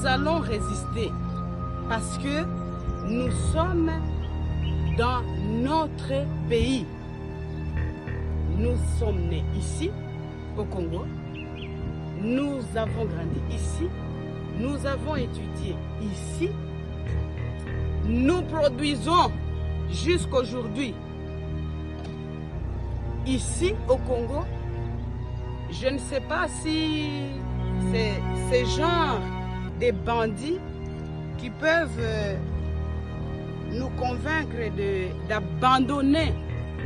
nous allons résister parce que nous sommes dans notre pays. Nous sommes nés ici, au Congo. Nous avons grandi ici. Nous avons étudié ici. Nous produisons jusqu'aujourd'hui ici au Congo. Je ne sais pas si c'est ces genres de bandits qui peuvent nous convaincre d'abandonner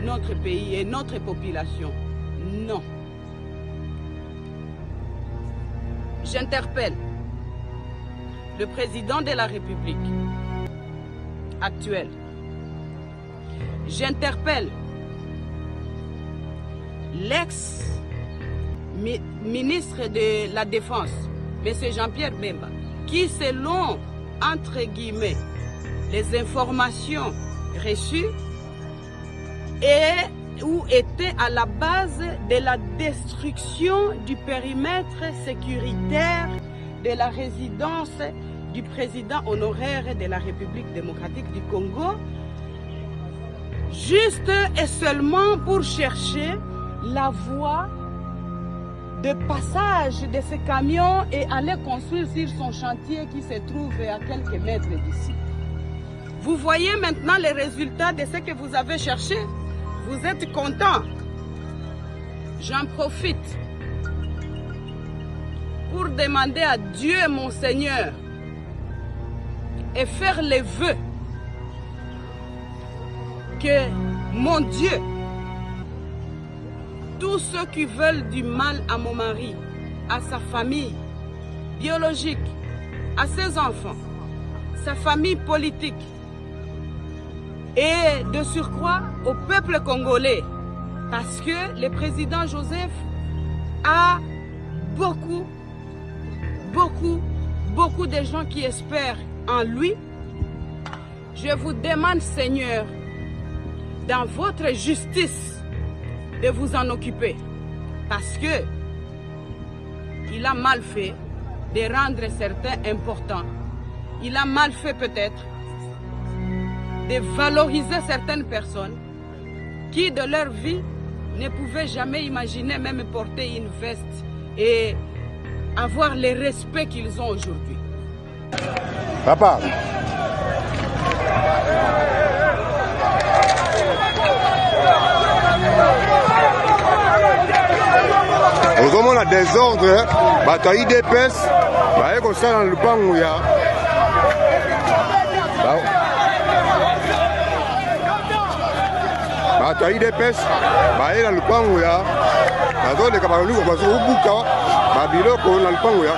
notre pays et notre population. Non. J'interpelle le président de la République actuel. J'interpelle l'ex-ministre de la Défense, M. Jean-Pierre Bemba, qui selon, entre guillemets, les informations reçues, ou était à la base de la destruction du périmètre sécuritaire de la résidence du président honoraire de la République démocratique du Congo, juste et seulement pour chercher la voie de passage de ce camion et aller construire sur son chantier qui se trouve à quelques mètres d'ici. Vous voyez maintenant les résultats de ce que vous avez cherché. Vous êtes content. J'en profite pour demander à Dieu, mon Seigneur, et faire les vœux que, mon Dieu, tous ceux qui veulent du mal à mon mari, à sa famille biologique, à ses enfants, sa famille politique, et de surcroît au peuple congolais, parce que le président Joseph a beaucoup de gens qui espèrent en lui. Je vous demande, Seigneur, dans votre justice, de vous en occuper, parce que il a mal fait de rendre certains importants. Il a mal fait peut-être de valoriser certaines personnes qui, de leur vie, ne pouvaient jamais imaginer même porter une veste et avoir le respect qu'ils ont aujourd'hui. Papa. Comment on a désordre, bataille d'EPS, bah comme ça dans le pan où il y a. Bataille d'EPS, bah il y a le pan où il y a. La zone de Kabalou, on va se rebouca, bah bilo qu'on a le pan où il y a.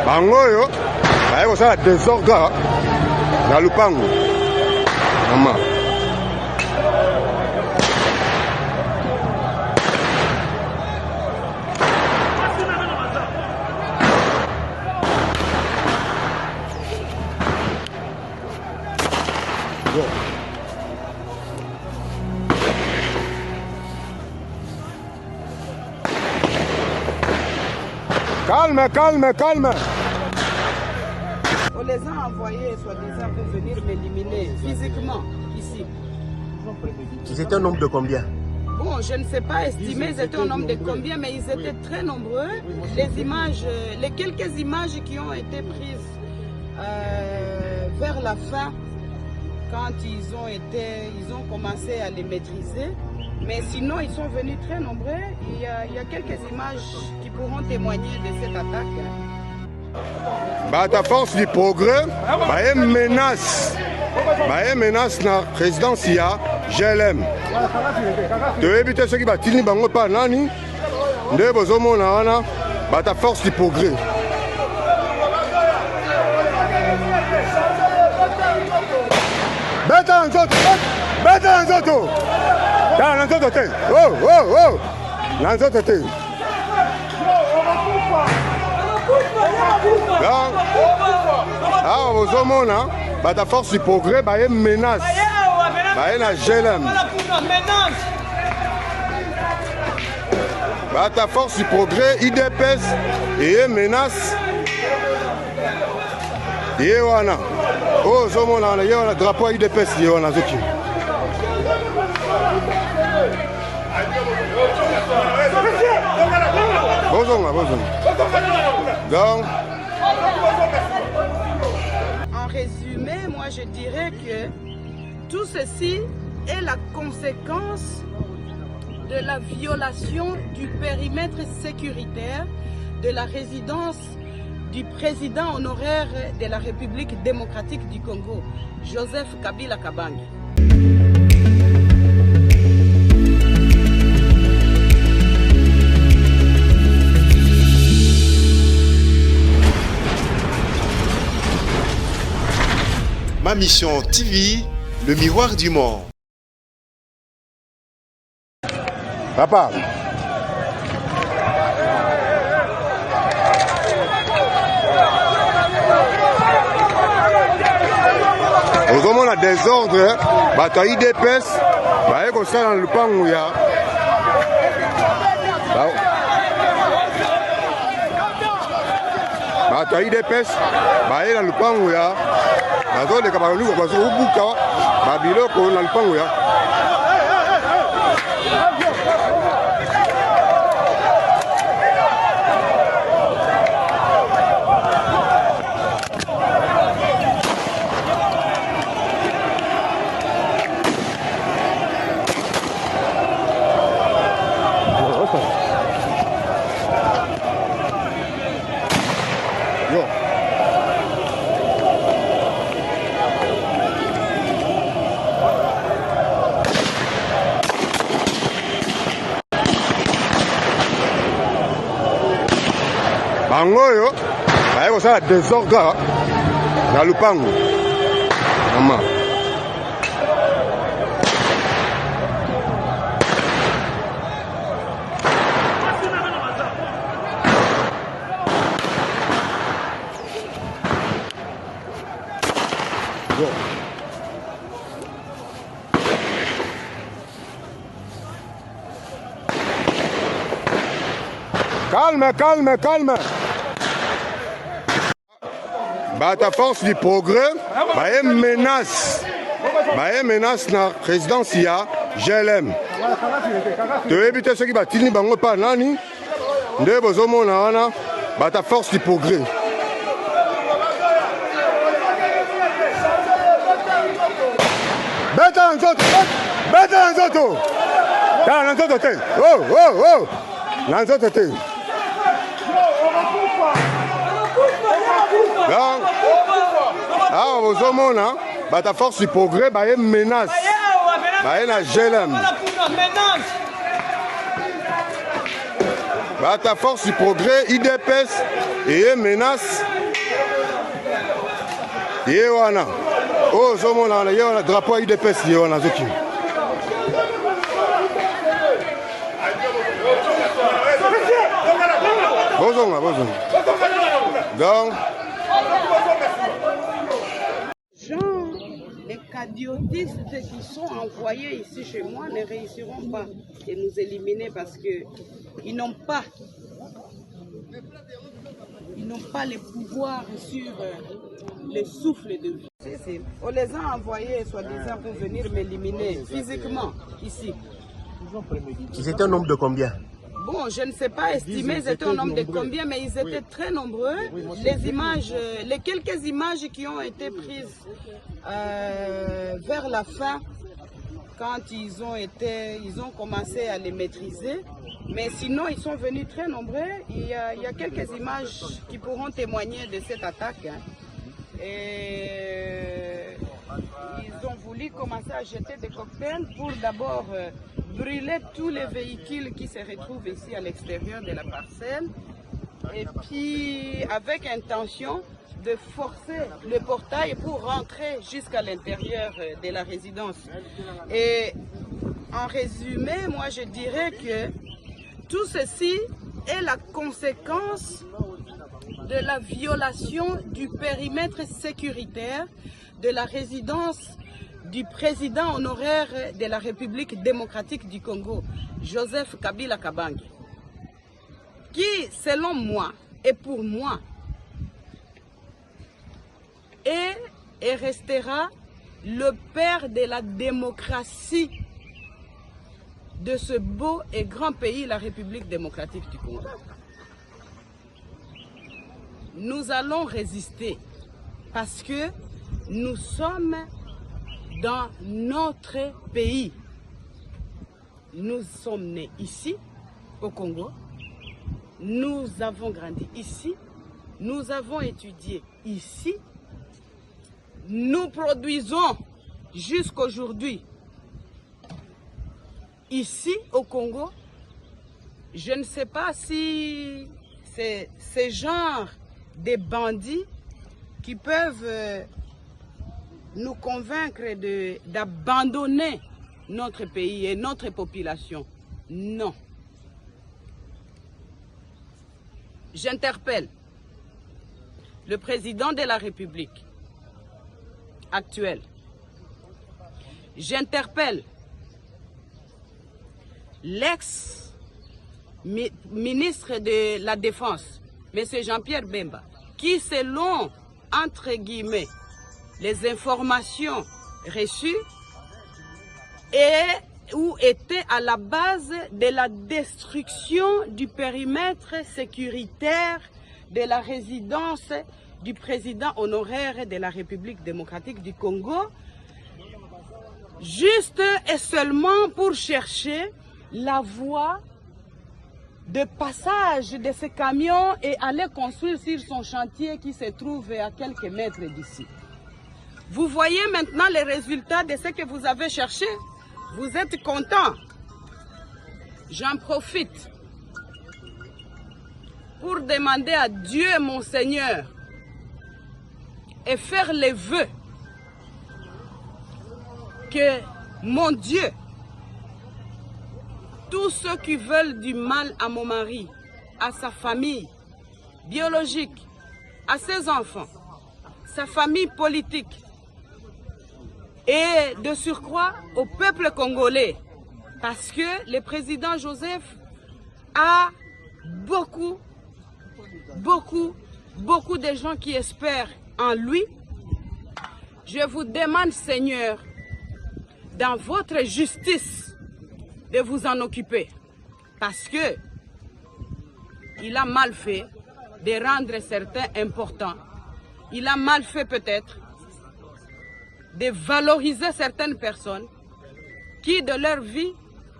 Bangoyo, baye kosala désordre na lupango. Mama. Calme, calme, calme. On les a envoyés, soi-disant, pour venir m'éliminer physiquement ici. Ils étaient un nombre de combien? Bon, je ne sais pas estimer, ils étaient un nombre de combien, mais ils étaient très nombreux. Les images, les quelques images qui ont été prises vers la fin, quand ils ont commencé à les maîtriser. Mais sinon, ils sont venus très nombreux. Il y a quelques images qui pourront témoigner de cette attaque. Bah, à force du progrès, bah, une menace. Bah, une menace dans la résidence, il y a GLM. toyebi te soki batini bango pa nani nde bozomona wana bata force du progrès. Beta na nzoto, beta na nzoto, tala na nzoto te, na nzoto te. Awa bozomona bata force du progrès baye menace, baye na GLM. Bata force du progrès IDPS eye menace ye wana. Oh zomona wana ye wana drapeau IDPS ye wana zoki. Bozonga. Donc en résumé, moi je dirais que tout ceci est la conséquence de la violation du périmètre sécuritaire de la résidence du président honoraire de la République démocratique du Congo, Joseph Kabila Kabange. Ma Mission TV, le miroir du monde. Papa. Ozomona désordre, bato ya IDPS baye kosala na lupangu ya bato ya IDPS baye na lupangu ya bazoleka bazobuka babiloko na lupangu ya bango oyo baye kosala désordre na lupango mama. Calme. Bata force du progrès baye menace na résidence ya GLM. Toyebi te soki batini bango pa nani nde bozomona wana bata force du progrès. Beta na nzoto, tala na nzoto te, na nzoto te. Donc, awa bozomona bata force du progrès baye menace, baye na GLM. Bata force du progrès IDPS eye menace ye wana. Oh zomona wana ye wana drapeau IDPS ye wana zoki. Bozonga. Donc les cadiotistes qui sont envoyés ici chez moi ne réussiront pas de nous éliminer parce qu'ils n'ont pas le pouvoir sur le souffle de vie. On les a envoyés soi-disant pour venir m'éliminer physiquement ici. Ils étaient un nombre de combien? Bon, je ne sais pas estimer ils étaient un nombre de combien, mais ils étaient très nombreux. Les images, les quelques images qui ont été prises vers la fin, quand ils ont commencé à les maîtriser. Mais sinon, ils sont venus très nombreux. Il y a quelques images qui pourront témoigner de cette attaque. Et ils ont voulu voulu commencer à jeter des cocktails pour d'abord brûler tous les véhicules qui se retrouvent ici à l'extérieur de la parcelle. Et puis avec intention de forcer le portail pour rentrer jusqu'à l'intérieur de la résidence. Et en résumé, moi je dirais que tout ceci est la conséquence de la violation du périmètre sécuritaire de la résidence du président honoraire de la République démocratique du Congo, Joseph Kabila Kabange, qui, selon moi et pour moi, est et restera le père de la démocratie de ce beau et grand pays, la République démocratique du Congo. Nous allons résister parce que nous sommes dans notre pays. Nous sommes nés ici, au Congo. Nous avons grandi ici. Nous avons étudié ici. Nous produisons jusqu'aujourd'hui ici au Congo. Je ne sais pas si c'est ce genre de bandits qui peuvent nous convaincre d'abandonner notre pays et notre population. Non. J'interpelle le président de la République actuel. J'interpelle l'ex-ministre de la Défense, M. Jean-Pierre Bemba, qui selon, entre guillemets, les informations reçues, ou était à la base de la destruction du périmètre sécuritaire de la résidence du président honoraire de la République démocratique du Congo, juste et seulement pour chercher la voie de passage de ce camion et aller construire sur son chantier qui se trouve à quelques mètres d'ici. Vous voyez maintenant les résultats de ce que vous avez cherché. Vous êtes content. J'en profite pour demander à Dieu, mon Seigneur, et faire les vœux que, mon Dieu, tous ceux qui veulent du mal à mon mari, à sa famille biologique, à ses enfants, sa famille politique, et de surcroît au peuple congolais, parce que le président Joseph a beaucoup de gens qui espèrent en lui. Je vous demande, Seigneur, dans votre justice, de vous en occuper, parce que il a mal fait de rendre certains importants. Il a mal fait peut-être de valoriser certaines personnes qui, de leur vie,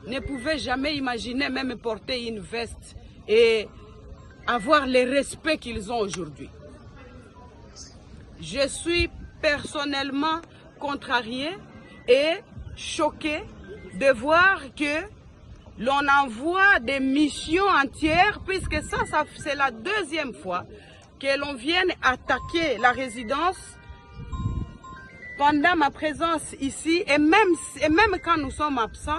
ne pouvaient jamais imaginer même porter une veste et avoir le respect qu'ils ont aujourd'hui. Je suis personnellement contrariée et choquée de voir que l'on envoie des missions entières, puisque ça c'est la deuxième fois que l'on vienne attaquer la résidence pendant ma présence ici, et même quand nous sommes absents,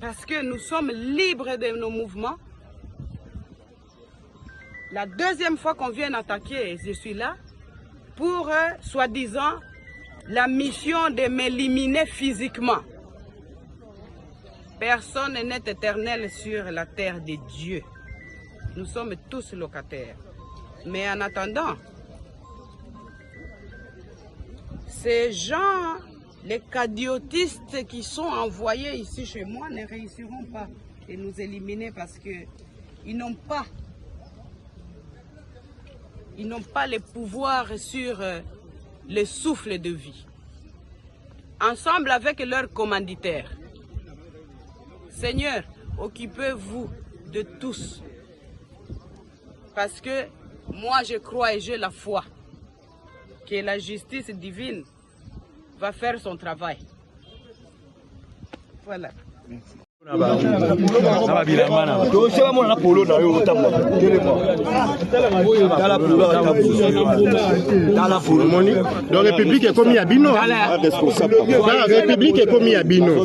parce que nous sommes libres de nos mouvements. La deuxième fois qu'on vient attaquer, je suis là, pour, soi-disant, la mission de m'éliminer physiquement. Personne n'est éternel sur la terre de Dieu. Nous sommes tous locataires. Mais en attendant, ces gens, les cadiotistes qui sont envoyés ici chez moi ne réussiront pas à nous éliminer parce qu'ils n'ont pas le pouvoir sur le souffle de vie. Ensemble avec leurs commanditaires. Seigneur, occupez-vous de tous. Parce que moi je crois et j'ai la foi que la justice divine va faire son travail. Voilà. Donc République est commis à Bino. La République est commis à Bino.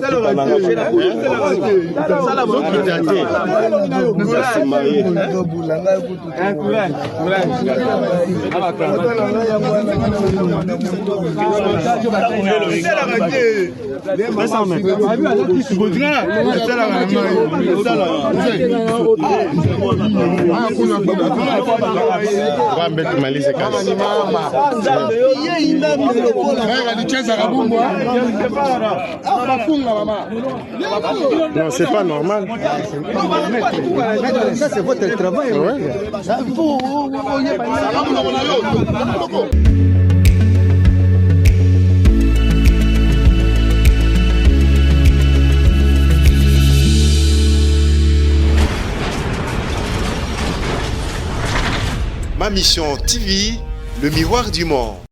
Non, c'est pas normal. Ça, c'est votre travail. Ma mission TV, le miroir du monde.